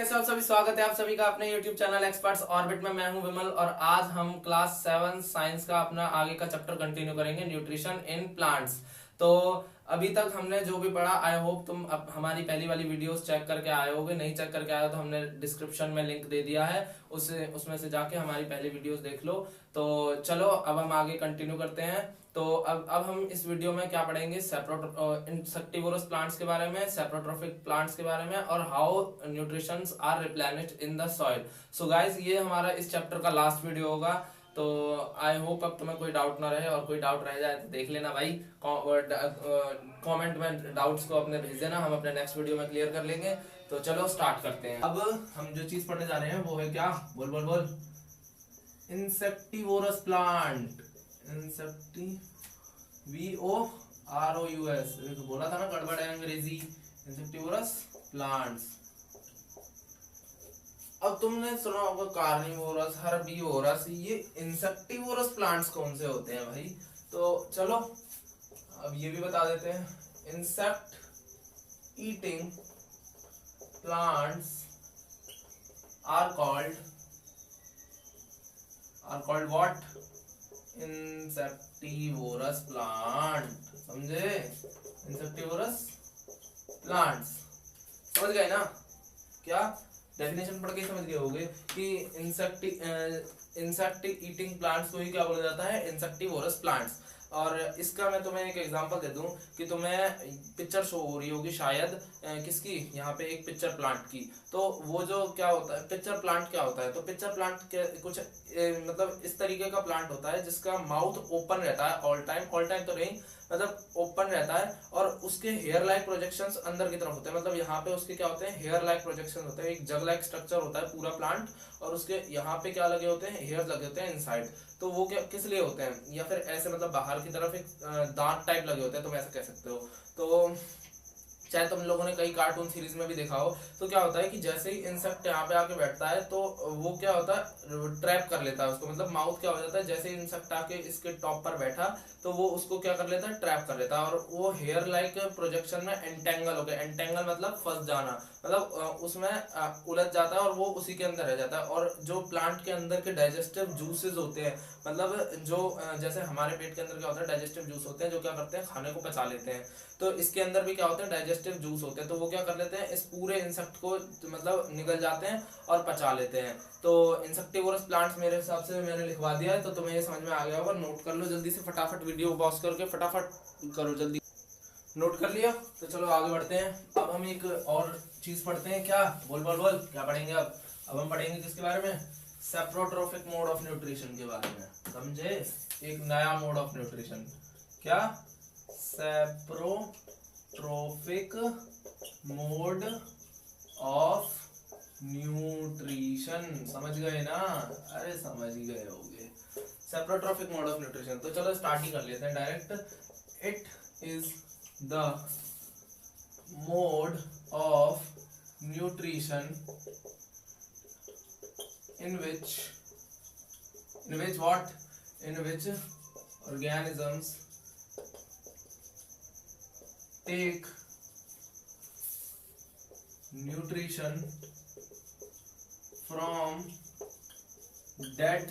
कैसे हो आप सभी। स्वागत है आप सभी का अपने YouTube चैनल एक्सपर्ट्स ऑर्बिट में। मैं हूं विमल और आज हम क्लास 7 साइंस का अपना आगे का चैप्टर कंटिन्यू करेंगे, न्यूट्रिशन इन प्लांट्स। तो अभी तक हमने जो भी पढ़ा, आई होप तुम अब हमारी पहली वाली वीडियोस चेक करके आए होगे। नहीं चेक करके आए हो तो हमने डिस्क्रिप्शन में लिंक दे दिया है, उसमें से जाके हमारी पहली वीडियोस देख लो। तो चलो अब हम आगे कंटिन्यू करते हैं। तो अब हम इस वीडियो में क्या पढ़ेंगे, इंसेक्टिवोरस प्लांट्स के बारे में, सेप्रोट्रोफिक प्लांट्स के बारे में, और how nutrients are replenished in the soil. So guys, ये हमारा इस चैप्टर का लास्ट वीडियो होगा। तो आई होप अब तुम्हें कोई डाउट ना रहे, और कोई डाउट रह जाए तो देख लेना भाई, कमेंट में डाउट्स को अपने भेज देना, हम अपने नेक्स्ट वीडियो में क्लियर कर लेंगे। तो चलो स्टार्ट करते हैं। अब हम जो चीज पढ़ने जा रहे हैं वो है क्या, बोल बोल बोल, इंसेक्टिवोरस प्लांट। VOROUS, बोला था ना गड़बड़ है अंग्रेजी। Insectivorous plants. अब तुमने सुना होगा कार्निवोरस, हर्बीवोरस, ये इंसेक्टिवोरस प्लांट्स कौन से होते हैं भाई। तो चलो अब ये भी बता देते हैं। Insect eating plants are called what, insectivorous plant. समझे, इंसेक्टिवोरस प्लांट्स। समझ गए ना, क्या डेफिनेशन पढ़ के समझ गए होगे कि इंसेक्ट ईटिंग प्लांट्स को ही क्या बोला जाता है, इंसेक्टिवोरस प्लांट्स। और इसका मैं तुम्हें एक एग्जांपल दे दूं कि तुम्हें पिक्चर शो हो रही होगी शायद, किसकी, यहाँ पे एक पिक्चर प्लांट की। तो वो जो क्या होता है, पिक्चर प्लांट क्या होता है, तो पिक्चर प्लांट कुछ मतलब इस तरीके का प्लांट होता है जिसका माउथ ओपन रहता है ऑल टाइम तो नहीं, मतलब ओपन रहता है, और उसके हेयर लाइक प्रोजेक्शंस अंदर की तरफ होते हैं। मतलब यहाँ पे उसके क्या होते हैं, हेयर लाइक प्रोजेक्शन होते हैं। एक जग लाइक स्ट्रक्चर होता है पूरा प्लांट, और उसके यहाँ पे क्या लगे होते हैं, हेयर लगे होते हैं इनसाइड। तो वो क्या किस लिए होते हैं, या फिर ऐसे मतलब बाहर की तरफ एक दांत टाइप लगे होते हैं, तुम ऐसा कह सकते हो। तो चाहे तुम लोगों ने कई कार्टून सीरीज में भी देखा हो, तो क्या होता है कि जैसे ही इंसेक्ट यहाँ पे आके बैठता है तो वो क्या होता है, ट्रैप कर लेता है उसको। मतलब माउथ क्या हो जाता है, जैसे ही इंसेक्ट आके इसके टॉप पर बैठा तो वो उसको क्या कर लेता है, ट्रैप कर लेता है, और वो हेयर लाइक प्रोजेक्शन में एंटेंगल हो गया। एंटेंगल मतलब फंस जाना, मतलब उसमें उलझ जाता है और वो उसी के अंदर रह जाता है। और जो प्लांट के अंदर के डाइजेस्टिव जूसेस होते हैं, मतलब जो जैसे हमारे पेट के अंदर क्या होता है, डाइजेस्टिव जूस होते हैं जो क्या करते हैं, खाने को पचा लेते हैं। तो इसके अंदर भी क्या होते हैं, डाइजेस्टिव जूस होते हैं। तो वो क्या कर लेते हैं, इस पूरे इंसेक्ट को मतलब निगल जाते हैं और पचा लेते हैं। तो इंसेक्टिवोरस प्लांट्स मेरे हिसाब से मैंने लिखवा दिया है, तो तुम्हें ये समझ में आ गया होगा। नोट कर लो जल्दी से, फटाफट वीडियो पॉज करके फटाफट करो जल्दी। नोट कर लिया, तो चलो आगे बढ़ते हैं। अब हम एक और चीज पढ़ते हैं। क्या, बोल बोल बोल, क्या पढ़ेंगे अब हम पढ़ेंगे किसके बारे में, सेप्रोट्रोफिक मोड ऑफ न्यूट्रिशन के बारे में। समझे, एक नया मोड ऑफ न्यूट्रिशन। क्या, सेप्रोट्रोफिक मोड ऑफ न्यूट्रिशन। समझ गए ना, अरे समझ ही गए होगे, सेप्रोट्रोफिक मोड ऑफ न्यूट्रिशन। तो चलो स्टार्ट ही कर लेते हैं direct. It is the mode of nutrition in which organisms take nutrition from dead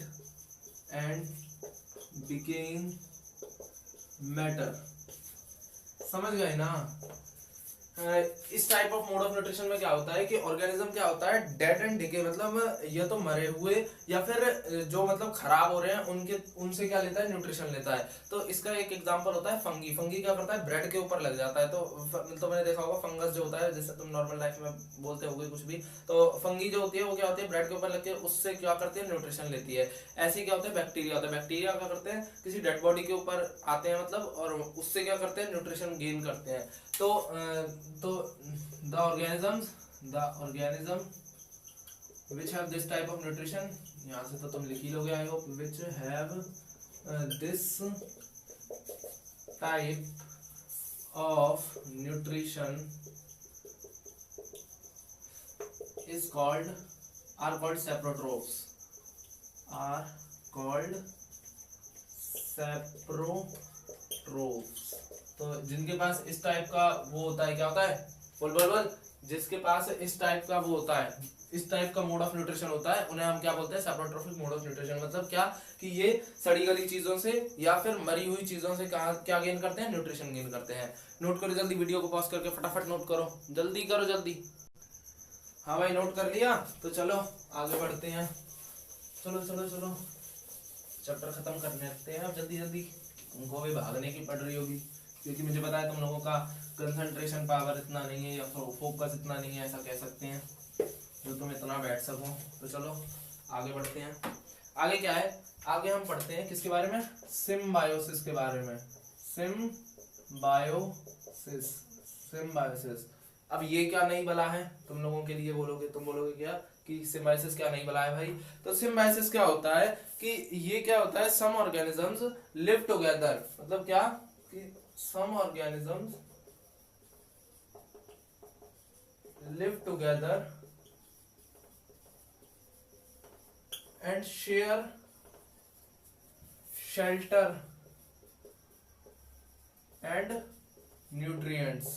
and decaying matter। समझ गए ना, इस type of mode of nutrition में क्या होता है कि ऑर्गेनिज्म क्या होता है, डेड एंड डिके, मतलब या तो मरे हुए या फिर जो मतलब खराब हो रहे हैं उनसे क्या लेता है, न्यूट्रिशन लेता है। तो इसका एक एग्जांपल होता है फंगी। फंगी क्या करता है, ब्रेड के ऊपर लग जाता है। तो मैंने देखा होगा फंगस जो होता है, जैसे तुम नॉर्मल लाइफ में बोलते होगे कुछ भी, तो फंगी जो होती है वो क्या होती है, ब्रेड के ऊपर लग के उससे क्या करती है, न्यूट्रिशन लेती है। ऐसे क्या होता है, बैक्टीरिया होता है। बैक्टीरिया क्या करते हैं, किसी डेड बॉडी के ऊपर आते हैं मतलब, और उससे क्या करते हैं, न्यूट्रिशन गेन करते हैं। तो the organism which have this type of nutrition, यहाँ से तो तुम लिख ही लोगे I hope, which have this type of nutrition is are called saprotrophs, are called saprotrophs। तो जिनके पास इस टाइप का वो होता है, क्या होता है, बोल बोल बोल, जिसके पास इस टाइप का वो होता है, इस टाइप का मोड ऑफ न्यूट्रिशन होता है, उन्हें हम क्या बोलते हैं, सेप्रोट्रोफिक मोड ऑफ न्यूट्रिशन। मतलब क्या कि ये सड़ी गली चीजों से या फिर मरी हुई चीजों से कहा क्या गेन करते हैं, न्यूट्रिशन गेन करते हैं। नोट करो जल्दी, वीडियो को पॉज करके फटाफट नोट करो, जल्दी करो जल्दी। हाँ भाई नोट कर लिया, तो चलो आगे बढ़ते हैं। चलो चलो चलो चैप्टर खत्म करने लगते हैं अब जल्दी जल्दी। तुमको भी भागने की पड़ रही होगी, क्योंकि मुझे पता है तुम लोगों का कंसंट्रेशन पावर इतना नहीं है या फोकस इतना नहीं है, ऐसा कह सकते हैं, जो तुम इतना बैठ सको। तो चलो आगे बढ़ते हैं। आगे क्या है, आगे हम पढ़ते हैं किसके बारे में, सिम्बायोसिस के बारे में। Symbiosis, symbiosis. अब ये क्या नहीं बला है तुम लोगों के लिए, बोलोगे, तुम बोलोगे क्या कि सिम्बायोसिस क्या नहीं बला है भाई। तो सिम्बायोसिस क्या होता है कि ये क्या होता है, सम ऑर्गेनिजम्स लिव टुगेदर। मतलब क्या कि some organisms live together and share shelter and nutrients,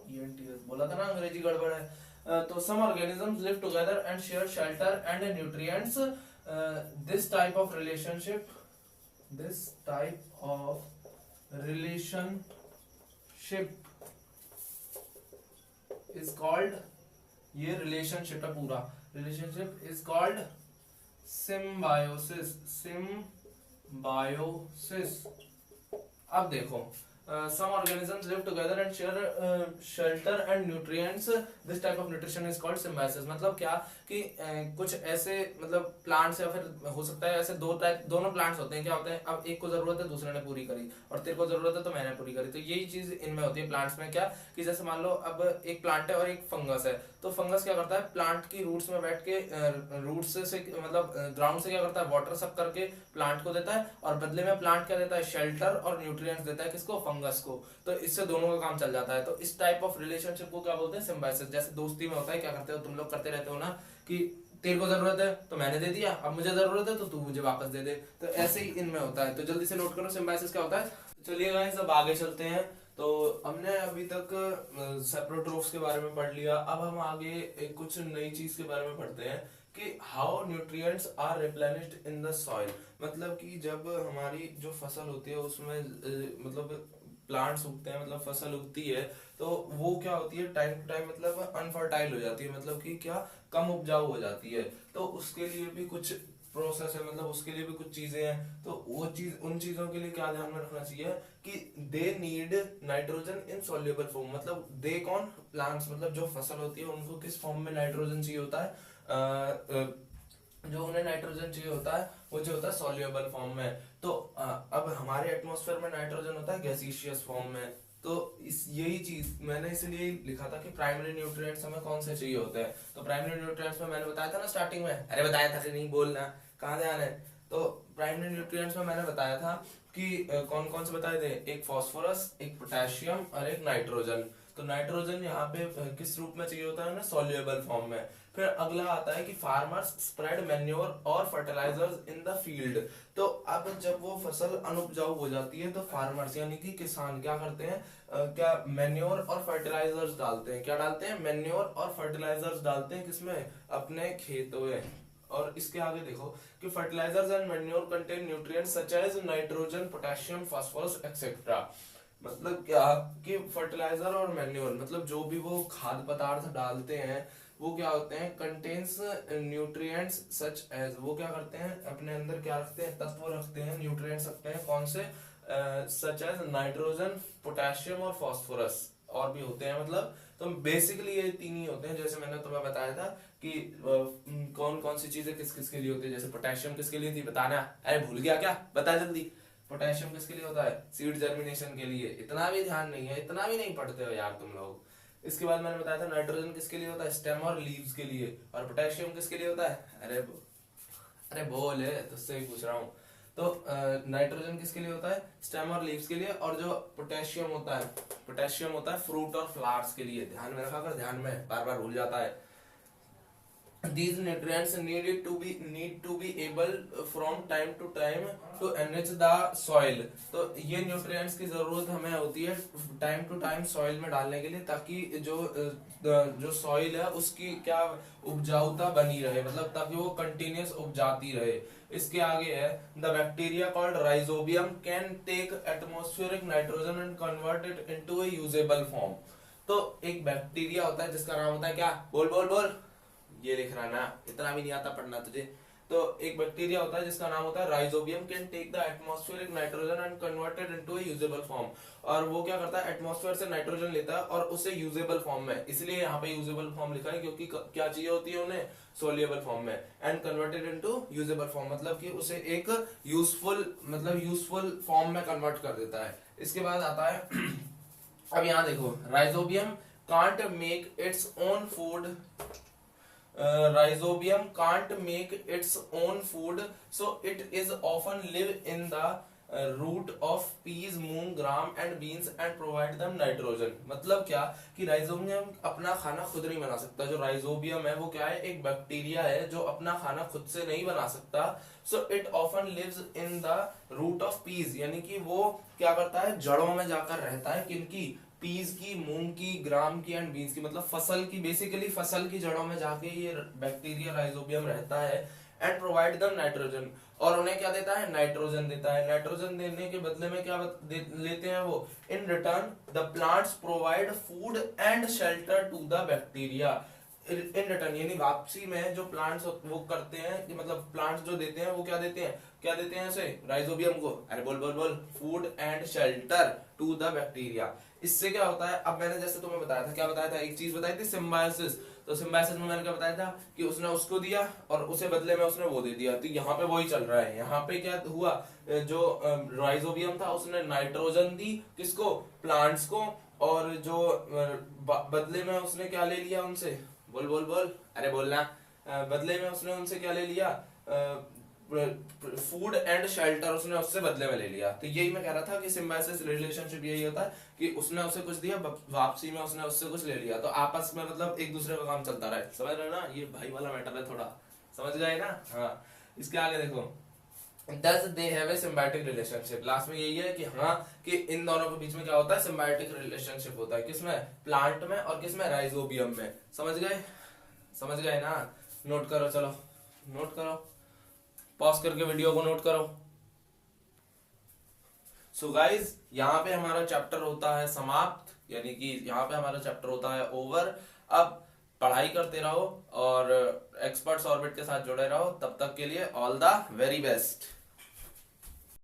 NUTRITIENTS बोला था ना, अंग्रेजी गड़बड़ है। तो some organisms live together and share shelter and nutrients. This type of relationship is called, ये रिलेशनशिप है पूरा, relationship is called symbiosis, symbiosis. अब देखो, some organisms live together and share shelter and nutrients. This type of nutrition is called symbiosis. मतलब क्या कि कुछ ऐसे मतलब प्लांट्स या फिर हो सकता है ऐसे दोनों प्लांट्स होते हैं, क्या होते हैं, अब एक को जरूरत है दूसरे ने पूरी करी, और तेरे को जरूरत है तो मैंने पूरी करी। तो यही चीज इनमें होती है प्लांट्स में, क्या कि जैसे मान लो अब एक प्लांट है और एक फंगस है, तो फंगस क्या करता है, प्लांट की रूट्स में बैठ के रूट्स से मतलब ग्राउंड से क्या करता है, वाटर सब करके प्लांट को देता है, और बदले में प्लांट क्या देता है, शेल्टर और न्यूट्रिएंट्स देता है, किसको, फंगस को। तो इससे दोनों का काम चल जाता है। तो इस टाइप ऑफ रिलेशनशिप को क्या बोलते हैं, सिम्बायोसिस। जैसे दोस्ती में होता है, क्या करते हो तुम लोग, करते रहते हो ना कि तेरे को जरूरत है तो मैंने दे दिया, अब मुझे जरूरत है तो तू मुझे वापस दे दे। तो ऐसे ही इनमें होता है। तो जल्दी से नोट करो सिम्बायोसिस क्या होता है। चलिए गाइस अब आगे चलते हैं। तो हमने अभी तक सेप्रोट्रोफ्स के बारे में पढ़ लिया, अब हम आगे एक कुछ नई चीज के बारे में पढ़ते हैं कि how nutrients are replenished in the soil. मतलब कि जब हमारी जो फसल होती है उसमें मतलब प्लांट्स उगते हैं, मतलब फसल उगती है, तो वो क्या होती है, टाइम टू टाइम मतलब अनफर्टाइल हो जाती है, मतलब कि क्या कम उपजाऊ हो जाती है। तो उसके लिए भी कुछ प्रोसेस है, मतलब उसके लिए भी कुछ चीजें हैं। तो वो चीज, उन चीजों के लिए क्या ध्यान में रखना चाहिए कि they need nitrogen in soluble form. मतलब दे कौन, प्लांट्स, मतलब जो फसल होती है उनको किस फॉर्म में नाइट्रोजन चाहिए होता है, जो उन्हें नाइट्रोजन चाहिए होता है वो जो होता है सॉल्युबल फॉर्म में। तो अब हमारे एटमॉस्फेयर में नाइट्रोजन होता है गैसीशियस फॉर्म में। तो इस यही चीज मैंने इसलिए लिखा था कि प्राइमरी न्यूट्रिएंट्स हमें कौन से चाहिए होते हैं। तो प्राइमरी न्यूट्रिएंट्स में मैंने बताया था ना स्टार्टिंग में, अरे बताया था कि नहीं, बोलना कहाँ ध्यान है। तो प्राइमरी न्यूट्रिएंट्स में मैंने बताया था कि कौन कौन से बताए थे, एक फास्फोरस, एक पोटेशियम और एक नाइट्रोजन। तो नाइट्रोजन यहाँ पे किस रूप में चाहिए होता है ना, सॉल्युबल फॉर्म में। फिर अगला आता है कि फार्मर्स स्प्रेड मैन्योर और फर्टिलाइजर्स इन द फील्ड। तो अब जब वो फसल अनुपजाऊ हो जाती है तो फार्मर्स यानी कि किसान क्या करते हैं, क्या मैन्योर और फर्टिलाइजर्स डालते हैं। क्या डालते हैं, मैन्योर और फर्टिलाइजर्स डालते हैं, किसमें, अपने खेतों में। और इसके आगे देखो कि fertilisers and manure contain nutrients such as nitrogen, potassium, phosphorus etcetera. मतलब क्या कि फर्टिलाइजर और मैन्योर मतलब जो भी वो खाद्य पदार्थ डालते हैं वो क्या होते हैं, कंटेन्स न्यूट्रिएंट्स सच एज, वो क्या करते हैं, अपने अंदर क्या रखते हैं, तत्व रखते हैं, न्यूट्रिएंट्स रखते हैं, कौन से, सच एज नाइट्रोजन, पोटेशियम और फास्फोरस। और भी होते हैं मतलब, तो बेसिकली ये तीन ही होते हैं। जैसे मैंने तुम्हें बताया था कि कौन कौन सी चीजें किस किस के लिए होती है। जैसे पोटेशियम किसके लिए थी बताना, अरे भूल गया क्या, बता जल्दी। पोटेशियम किसके लिए होता है, सीड जर्मिनेशन के लिए। इतना भी ध्यान नहीं है, इतना भी नहीं पढ़ते हो यार तुम लोग। इसके बाद मैंने बताया था नाइट्रोजन किसके लिए होता है, स्टेम और लीव्स के लिए। और पोटेशियम किसके लिए होता है, अरे बोल है, तुझसे ही पूछ रहा हूँ। तो नाइट्रोजन किसके लिए होता है, स्टेम और लीव्स के लिए। और जो पोटेशियम होता है फ्रूट और फ्लावर्स के लिए। ध्यान में रखा कर, ध्यान में, बार बार भूल जाता है। these nutrients need to be able from time to time to enrich the soil। तो ये nutrients की जरूरत हमें होती है टाइम टू टाइम सॉइल में डालने के लिए, ताकि जो सॉइल है उसकी क्या उपजाऊता बनी रहे, मतलब ताकि वो कंटिन्यूस उपजाती रहे। इसके आगे है the bacteria called rhizobium can take atmospheric nitrogen and convert it into a usable form. तो एक बैक्टीरिया होता है जिसका नाम होता है क्या, बोल बोल बोल, ये लिख रहा ना, इतना भी नहीं आता पढ़ना तुझे। तो एक बैक्टीरिया होता है जिसका नाम होता है rhizobium can take the atmospheric nitrogen and converted into a usable form. और वो क्या करता है, एटमॉस्फेयर से नाइट्रोजन लेता है और उसे यूजेबल फॉर्म में, इसलिए यहाँ पे यूजेबल फॉर्म लिखा है क्योंकि क्या चाहिए होती है उन्हें, सोल्यूबल फॉर्म में, and converted into usable form मतलब कि उसे एक यूजफुल फॉर्म में कन्वर्ट कर देता है। इसके बाद आता है अब यहाँ देखो, rhizobium can't make its own food, rhizobium can't make its own food, so it is often live in the root of peas, moong, gram and beans and provide them nitrogen। मतलब क्या कि राइजोबियम अपना खाना खुद नहीं बना सकता। जो राइजोबियम है वो क्या है, एक बैक्टीरिया है जो अपना खाना खुद से नहीं बना सकता। so it often lives in the root of peas, यानी कि वो क्या करता है, जड़ों में जाकर रहता है, किनकी, पीज की, मूंग की, ग्राम की एंड बीन्स की, मतलब फसल की, बेसिकली फसल की जड़ों में जाके ये बैक्टीरिया राइजोबियम रहता है। एंड प्रोवाइड दम नाइट्रोजन, और उन्हें क्या देता है, नाइट्रोजन देता है। नाइट्रोजन देने के बदले में क्या लेते हैं वो, in return the plants provide food and shelter to the bacteria. In return यानी वापसी में जो प्लांट्स वो करते हैं, कि मतलब प्लांट्स जो देते हैं वो क्या देते हैं, क्या देते हैं उसे, राइजोबियम को, अरे बोल बोल बोल, food and shelter to the bacteria. इससे क्या होता है, अब मैंने जैसे तुम्हें बताया था, क्या बताया था, एक चीज बताई थी, सिम्बायोसिस। तो सिम्बायोसिस में मैंने क्या बताया था कि उसने उसको दिया और उसे बदले में उसने वो दे दिया। तो यहाँ पे वही चल रहा है। यहाँ पे क्या हुआ, जो राइजोबियम था उसने नाइट्रोजन दी, किसको, प्लांट्स को, और जो बदले में उसने क्या ले लिया उनसे, बोल बोल बोल, अरे बोलना, बदले में उसने उनसे क्या ले लिया, फूड एंड शेल्टर उसने उससे बदले में ले लिया। तो यही मैं कह रहा था कि सिम्बायोसिस रिलेशनशिप यही होता है कि उसने उसे कुछ दिया, वापसी में उसने उससे कुछ ले लिया, तो आपस में मतलब एक दूसरे का काम चलता रहे। समझ रहे ना, ये भाई वाला मैटर है, थोड़ा समझ गए ना। हाँ, इसके आगे देखो, Thus they have a symbiotic relationship। Last में यही है कि हाँ, कि इन दोनों के बीच में क्या होता है, symbiotic relationship होता है, किसमें, प्लांट में, और किसमें, राइजोबियम में। समझ गए, समझ गए ना, नोट करो, चलो नोट करो, पॉज करके वीडियो को नोट करो। सो गाइज, यहाँ पे हमारा चैप्टर होता है समाप्त, यानी कि यहाँ पे हमारा चैप्टर होता है ओवर। अब पढ़ाई करते रहो और एक्सपर्ट्स ऑर्बिट के साथ जुड़े रहो। तब तक के लिए ऑल द वेरी बेस्ट।